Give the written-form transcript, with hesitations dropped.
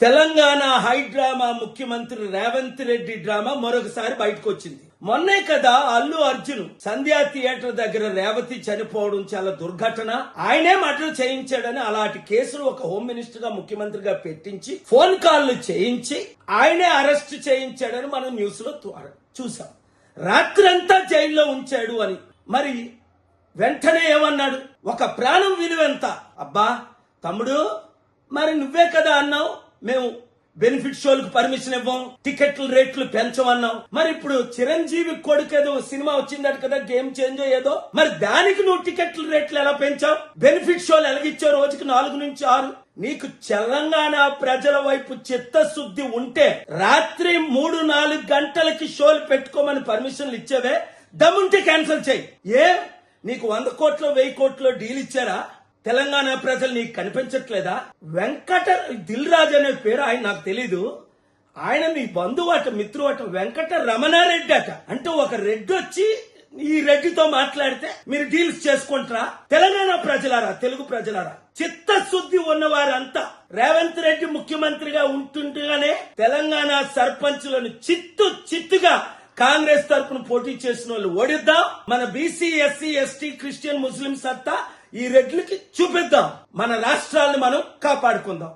Telangana high drama ముఖ్యమంత్రి Revanth Reddy drama మరొకసారి బయటకు వచ్చింది. మొన్నే కదా అల్లు అర్జున్ సంధ్యా థియేటర్ దగ్గర రేవతి చనిపోవడం చాలా దుర్ఘటన, ఆయనే మర్డర్ చేయించాడని అలాంటి కేసులు ఒక హోమ్ మినిస్టర్ గా ముఖ్యమంత్రిగా పెట్టించి ఫోన్ కాల్లు చేయించి ఆయనే అరెస్ట్ చేయించాడని మనం న్యూస్ లో చూసాం. రాత్రంతా జైల్లో ఉంచాడు అని. మరి వెంటనే ఏమన్నాడు? ఒక ప్రాణం విలువెంత? అబ్బా తమ్ముడు, మరి నువ్వే కదా అన్నావు మేము బెనిఫిట్ షోలకు పర్మిషన్ ఇవ్వం, టికెట్ల రేట్లు పెంచమన్నావు. మరి ఇప్పుడు చిరంజీవి కొడుకేదో సినిమా వచ్చిందట కదా, గేమ్ చేంజ్ ఏదో, మరి దానికి నువ్వు టికెట్ల రేట్లు ఎలా పెంచావు? బెనిఫిట్ షోలు ఎలాగిచ్చావు? రోజుకి 4 నుంచి 6. నీకు తెలంగాణ ప్రజల వైపు చిత్తశుద్ధి ఉంటే రాత్రి 3-4 గంటలకి షోలు పెట్టుకోమని పర్మిషన్లు ఇచ్చేవే, దమ్ముంటే క్యాన్సిల్ చేయి. నీకు 100 కోట్లు 1000 కోట్లు డీల్ ఇచ్చారా? తెలంగాణ ప్రజలు నీకు కనిపించట్లేదా? దిల్ రాజు అనే పేరు ఆయన నాకు తెలీదు, ఆయన మీ బంధువు అట, మిత్రువు అట, వెంకట రమణారెడ్డి అట. అంటే ఒక రెడ్డి వచ్చి ఈ రెడ్డితో మాట్లాడితే మీరు డీల్స్ చేసుకుంటారా? తెలంగాణ ప్రజలారా, తెలుగు ప్రజలారా, చిత్తశుద్ధి ఉన్నవారంతా రేవంత్ రెడ్డి ముఖ్యమంత్రిగా ఉంటుండగానే తెలంగాణ సర్పంచులను చిత్తుగా కాంగ్రెస్ తరఫున పోటీ చేసిన వాళ్ళు ఓడిద్దాం. మన బీసీ, ఎస్సీ, ఎస్టీ, క్రిస్టియన్, ముస్లిం సత్తా ఈ రెడ్లకి చూపిద్దాం. మన రాష్ట్రాలను మనం కాపాడుకుందాం.